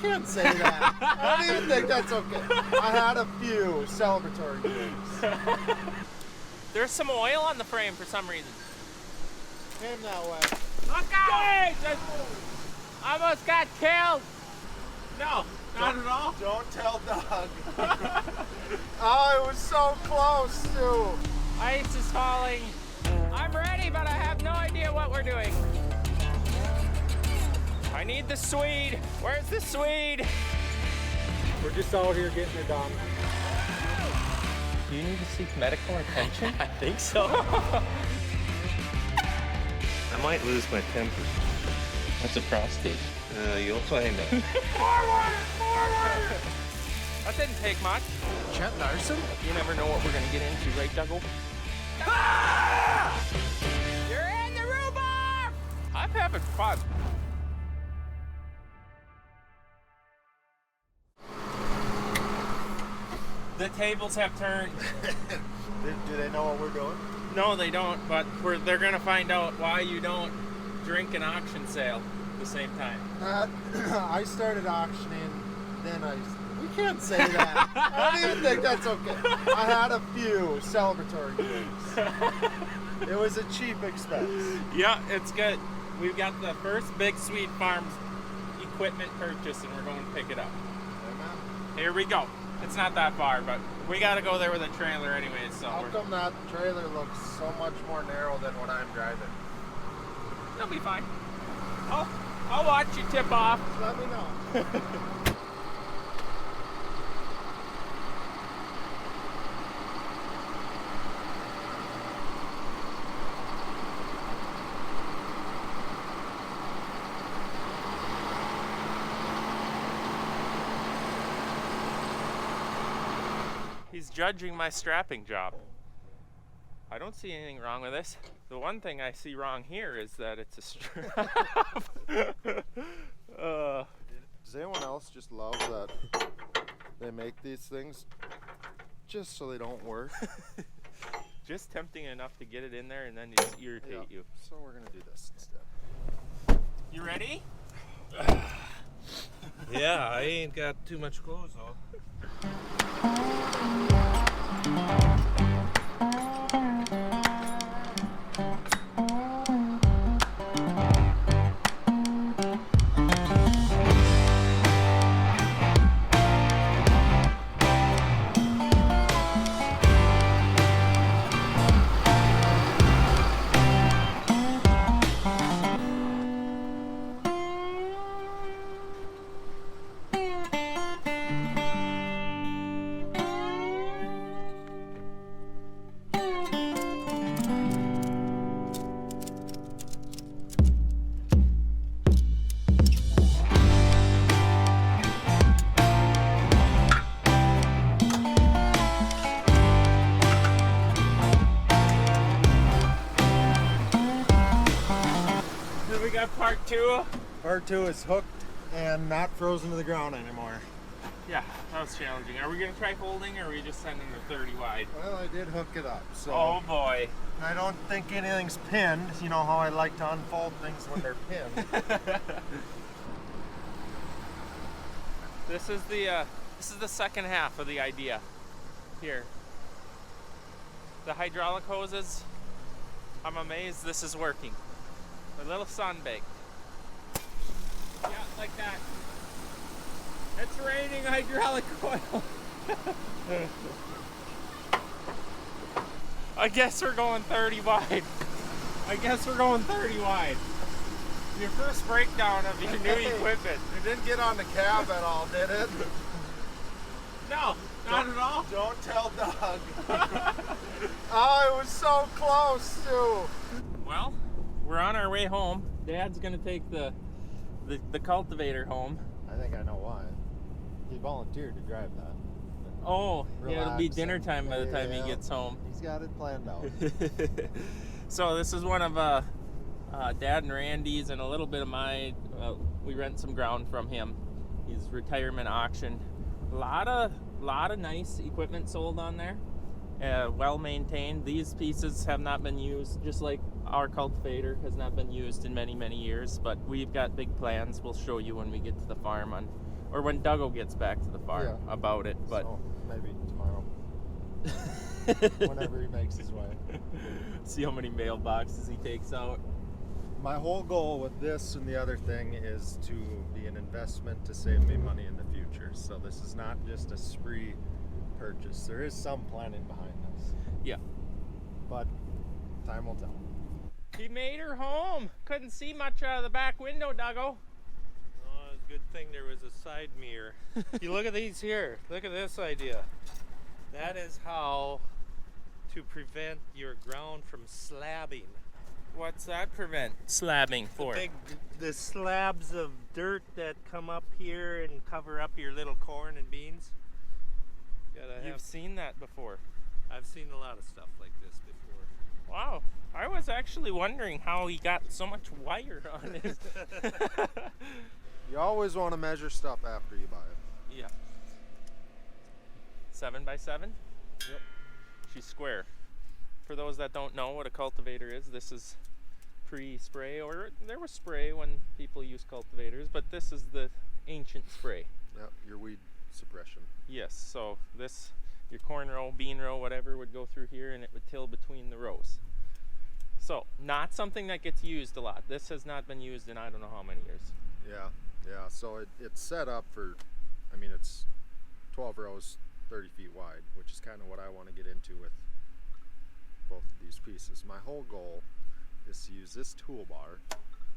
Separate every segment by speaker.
Speaker 1: can't say that. I don't even think that's okay. I had a few celebratory drinks.
Speaker 2: There's some oil on the frame for some reason.
Speaker 1: Came that way.
Speaker 2: Look out! I almost got killed. No, not at all.
Speaker 1: Don't tell Doug. Oh, it was so close too.
Speaker 2: Ice is falling. I'm ready, but I have no idea what we're doing. I need the Swede. Where's the Swede?
Speaker 1: We're just out here getting it done.
Speaker 2: Do you need to seek medical attention?
Speaker 3: I think so. I might lose my temper.
Speaker 2: That's a prostate.
Speaker 3: You'll find out.
Speaker 2: That didn't take much.
Speaker 1: Larson?
Speaker 2: You never know what we're gonna get into, right, Dougal? Ah! You're in the rhubarb! I'm having fun. The tables have turned.
Speaker 1: Do they know what we're doing?
Speaker 2: No, they don't, but they're gonna find out why you don't drink an auction sale at the same time.
Speaker 1: I started auctioning, then we can't say that. I don't even think that's okay. I had a few celebratory drinks. It was a cheap expense.
Speaker 2: Yeah, it's good. We've got the first big Sweet Farms equipment purchase, and we're going to pick it up.
Speaker 1: Amen.
Speaker 2: Here we go. It's not that far, but we got to go there with a trailer anyway, so
Speaker 1: How come that trailer looks so much more narrow than what I'm driving?
Speaker 2: it'll be fine. I'll watch you tip off.
Speaker 1: Let me know.
Speaker 2: He's judging my strapping job. I don't see anything wrong with this. The one thing I see wrong here is that it's a strap.
Speaker 1: Does anyone else just love that they make these things just so they don't work?
Speaker 2: Just tempting enough to get it in there and then just irritate you.
Speaker 1: So we're gonna do this instead.
Speaker 2: You ready?
Speaker 3: Yeah, I ain't got too much clothes on.
Speaker 2: We got part two.
Speaker 1: Part 2 is hooked and not frozen to the ground anymore.
Speaker 2: Yeah, that was challenging. Are we gonna try folding or are we just sending the 30 wide?
Speaker 1: Well, I did hook it up, so
Speaker 2: Oh boy.
Speaker 1: I don't think anything's pinned. You know how I like to unfold things when they're pinned.
Speaker 2: This is the second half of the idea here. The hydraulic hoses, I'm amazed this is working. A little sun-baked. Yeah, like that. It's raining hydraulic oil. I guess we're going 30 wide. Your first breakdown of your new equipment.
Speaker 1: It didn't get on the cab at all, did it?
Speaker 2: No, not at all.
Speaker 1: Don't tell Doug. Oh, it was so close too.
Speaker 2: Well, we're on our way home. Dad's gonna take the cultivator home.
Speaker 1: I think I know why. He volunteered to drive that.
Speaker 2: Oh, yeah, it'll be
Speaker 1: Relax.
Speaker 2: dinner time by the time
Speaker 1: Yeah.
Speaker 2: he gets home.
Speaker 1: He's got it planned out.
Speaker 2: So this is one of Dad and Randy's and a little bit of mine. We rent some ground from him. He's retirement auction. A lot of nice equipment sold on there. Well maintained. These pieces have not been used, just like our cultivator has not been used in many years, but we've got big plans we'll show you when we get to the farm on or when Dougal gets back to the farm about it. But
Speaker 1: so maybe tomorrow, whenever he makes his way.
Speaker 2: See how many mailboxes he takes out.
Speaker 1: My whole goal with this and the other thing is to be an investment to save me money in the future. So this is not just a spree purchase. There is some planning behind this.
Speaker 2: Yeah.
Speaker 1: But time will tell.
Speaker 2: He made her home. Couldn't see much out of the back window, Dougal.
Speaker 3: Oh, it's a good thing there was a side mirror. You look at these here. Look at this idea. That is how to prevent your ground from slabbing.
Speaker 2: What's that prevent slabbing for?
Speaker 3: The slabs of dirt that come up here and cover up your little corn and beans.
Speaker 2: You've seen that before.
Speaker 3: I've seen a lot of stuff like this before.
Speaker 2: Wow. I was actually wondering how he got so much wire on his.
Speaker 1: You always want to measure stuff after you buy it.
Speaker 2: Yeah. 7x7?
Speaker 1: Yep.
Speaker 2: She's square. For those that don't know what a cultivator is, this is pre-spray, or there was spray when people used cultivators, but this is the ancient spray.
Speaker 1: Yep, your weed suppression.
Speaker 2: Yes, so this, your corn row, bean row, whatever, would go through here and it would till between the rows. So, not something that gets used a lot. This has not been used in I don't know how many years.
Speaker 1: Yeah, so it's set up for, I mean, it's 12 rows, 30 feet wide, which is kind of what I want to get into with both of these pieces. My whole goal is to use this toolbar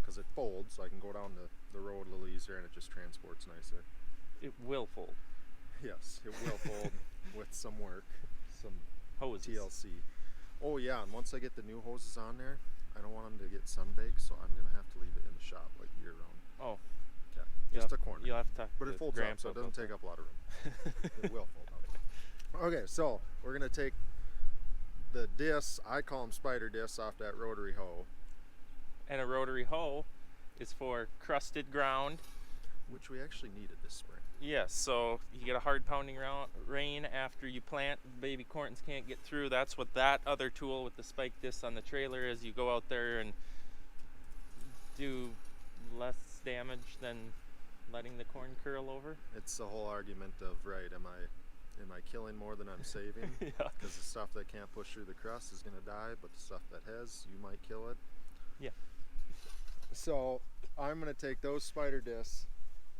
Speaker 1: because it folds, so I can go down the road a little easier and it just transports nicer.
Speaker 2: It will fold.
Speaker 1: Yes, it will fold with some work, some
Speaker 2: Hoses.
Speaker 1: TLC. Oh yeah, and once I get the new hoses on there, I don't want them to get sunbaked, so I'm gonna have to leave it in the shop like year round.
Speaker 2: Oh.
Speaker 1: Okay, just a corner.
Speaker 2: You'll have to talk
Speaker 1: But
Speaker 2: to
Speaker 1: it folds up, so it doesn't take up a lot of room. It will fold up. Okay, so we're gonna take the discs, I call them spider discs, off that rotary hoe.
Speaker 2: And a rotary hoe is for crusted ground.
Speaker 1: Which we actually needed this spring.
Speaker 2: Yes, so you get a hard pounding rain after you plant, baby corns can't get through. That's what that other tool with the spike disc on the trailer is. You go out there and do less damage than letting the corn curl over.
Speaker 1: It's the whole argument of, right, am I killing more than I'm saving?
Speaker 2: Yeah.
Speaker 1: Because the stuff that can't push through the crust is gonna die, but the stuff that has, you might kill it.
Speaker 2: Yeah.
Speaker 1: So I'm gonna take those spider discs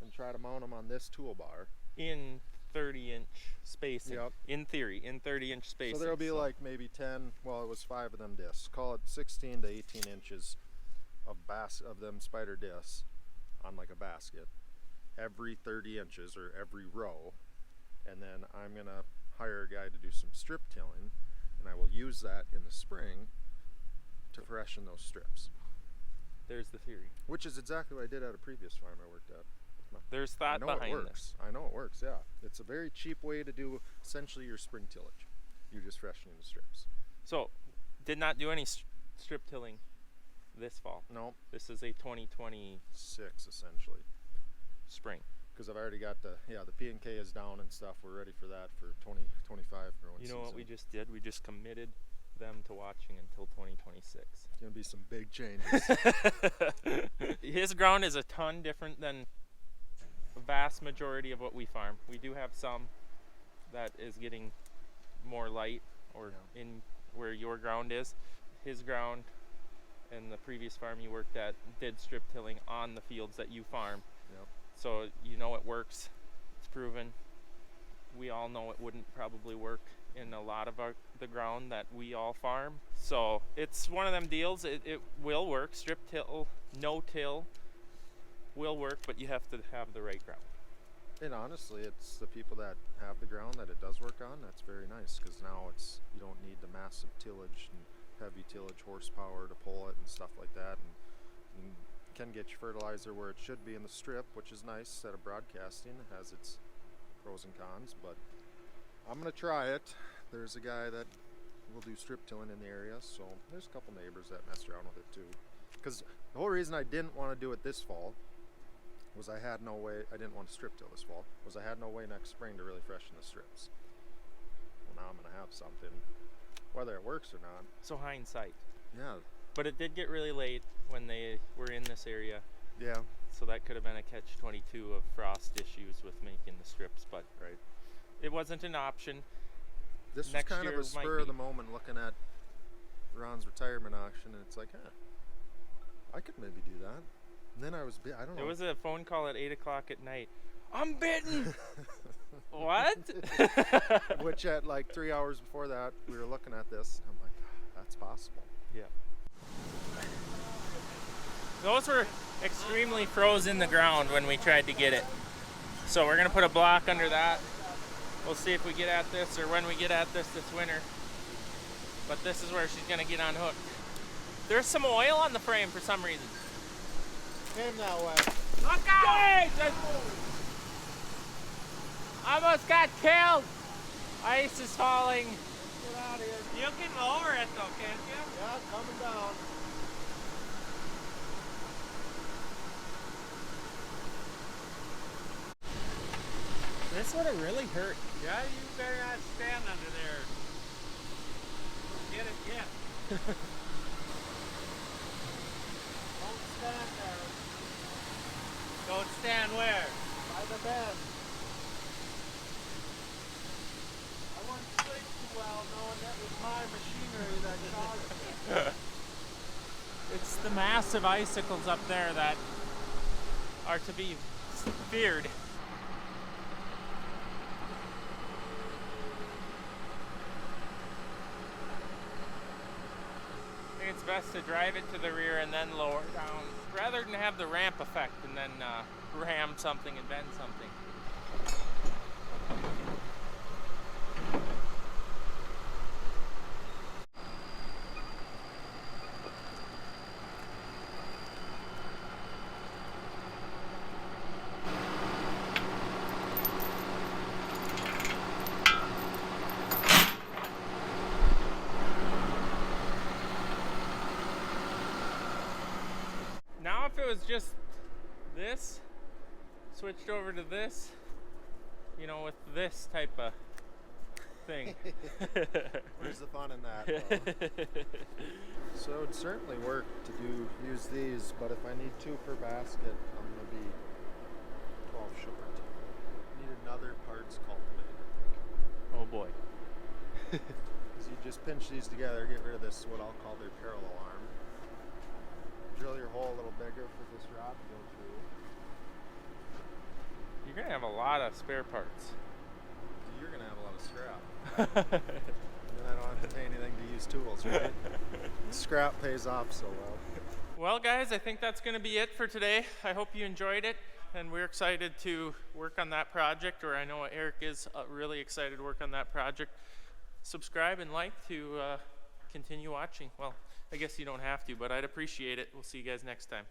Speaker 1: and try to mount them on this toolbar.
Speaker 2: In 30-inch spacing.
Speaker 1: Yep.
Speaker 2: In theory, in 30-inch spacing.
Speaker 1: So there'll be like maybe 10, well it was 5 of them discs. Call it 16 to 18 inches of them spider discs on like a basket. Every 30 inches or every row. And then I'm gonna hire a guy to do some strip tilling, and I will use that in the spring to freshen those strips.
Speaker 2: There's the theory.
Speaker 1: Which is exactly what I did at a previous farm I worked at.
Speaker 2: There's thought behind
Speaker 1: it works.
Speaker 2: this.
Speaker 1: I know it works, yeah. It's a very cheap way to do essentially your spring tillage. You're just freshening the strips.
Speaker 2: So, did not do any strip tilling this fall.
Speaker 1: No.
Speaker 2: This is a 2026
Speaker 1: essentially.
Speaker 2: spring.
Speaker 1: Because I've already got the P&K is down and stuff. We're ready for that for 2025 growing season.
Speaker 2: You know what we just did? We just committed them to watching until 2026.
Speaker 1: It's going to be some big changes.
Speaker 2: His ground is a ton different than a vast majority of what we farm. We do have some that is getting more light or in where your ground is. His ground and the previous farm you worked at did strip tilling on the fields that you farm.
Speaker 1: Yep.
Speaker 2: So you know it works. It's proven. We all know it wouldn't probably work in a lot of the ground that we all farm. So it's one of them deals. It will work. Strip till, no till will work, but you have to have the right ground.
Speaker 1: And honestly, it's the people that have the ground that it does work on. That's very nice because now you don't need the massive tillage and heavy tillage horsepower to pull it and stuff like that. And you can get your fertilizer where it should be in the strip, which is nice. Instead of broadcasting, it has its pros and cons, but I'm gonna try it. There's a guy that will do strip tilling in the area, so there's a couple neighbors that mess around with it too. Because the whole reason I didn't want to do it this fall was I didn't want to strip till this fall, was I had no way next spring to really freshen the strips. Well, now I'm gonna have something, whether it works or not.
Speaker 2: So hindsight.
Speaker 1: Yeah.
Speaker 2: But it did get really late when they were in this area.
Speaker 1: Yeah.
Speaker 2: So that could have been a catch-22 of frost issues with making the strips, but
Speaker 1: Right.
Speaker 2: it wasn't an option.
Speaker 1: This was
Speaker 2: Next
Speaker 1: kind of
Speaker 2: year
Speaker 1: a
Speaker 2: might
Speaker 1: spur of
Speaker 2: be.
Speaker 1: the moment looking at Ron's retirement auction, and it's like, I could maybe do that. And then I don't know.
Speaker 2: It was a phone call at 8 o'clock at night. I'm bitten! What?
Speaker 1: Which at like 3 hours before that, we were looking at this, and I'm like, that's possible.
Speaker 2: Yeah. Those were extremely froze in the ground when we tried to get it. So we're gonna put a block under that. We'll see if we get at this or when we get at this winter. But this is where she's gonna get unhooked. There's some oil on the frame for some reason.
Speaker 1: Came that way.
Speaker 2: Look out! Almost got killed! Ice is falling.
Speaker 1: Get out of here.
Speaker 3: You can lower it though, can't you?
Speaker 1: Yeah, coming down.
Speaker 2: This would have really hurt.
Speaker 3: Yeah, you better not stand under there. Get it, yeah.
Speaker 1: Don't stand there.
Speaker 3: Don't stand where?
Speaker 1: By the bend. I wouldn't sleep too well knowing that was my machinery that caused it.
Speaker 2: It's the massive icicles up there that are to be feared. I think it's best to drive it to the rear and then lower down, rather than have the ramp effect and then ram something and bend something. Now if it was just this, switched over to this, you know, with this type of thing.
Speaker 1: Where's the fun in that? So it'd certainly work to use these, but if I need 2 per basket, I'm gonna be 12 short. Need another parts cultivator.
Speaker 2: Oh boy.
Speaker 1: Because you just pinch these together, get rid of this, what I'll call their parallel arm. Drill your hole a little bigger for this rod to go through.
Speaker 2: You're gonna have a lot of spare parts.
Speaker 1: You're gonna have a lot of scrap. And then I don't have to pay anything to use tools, right? Scrap pays off so well.
Speaker 2: Well guys, I think that's gonna be it for today. I hope you enjoyed it, and we're excited to work on that project, or I know Eric is really excited to work on that project. Subscribe and like to continue watching. Well, I guess you don't have to, but I'd appreciate it. We'll see you guys next time.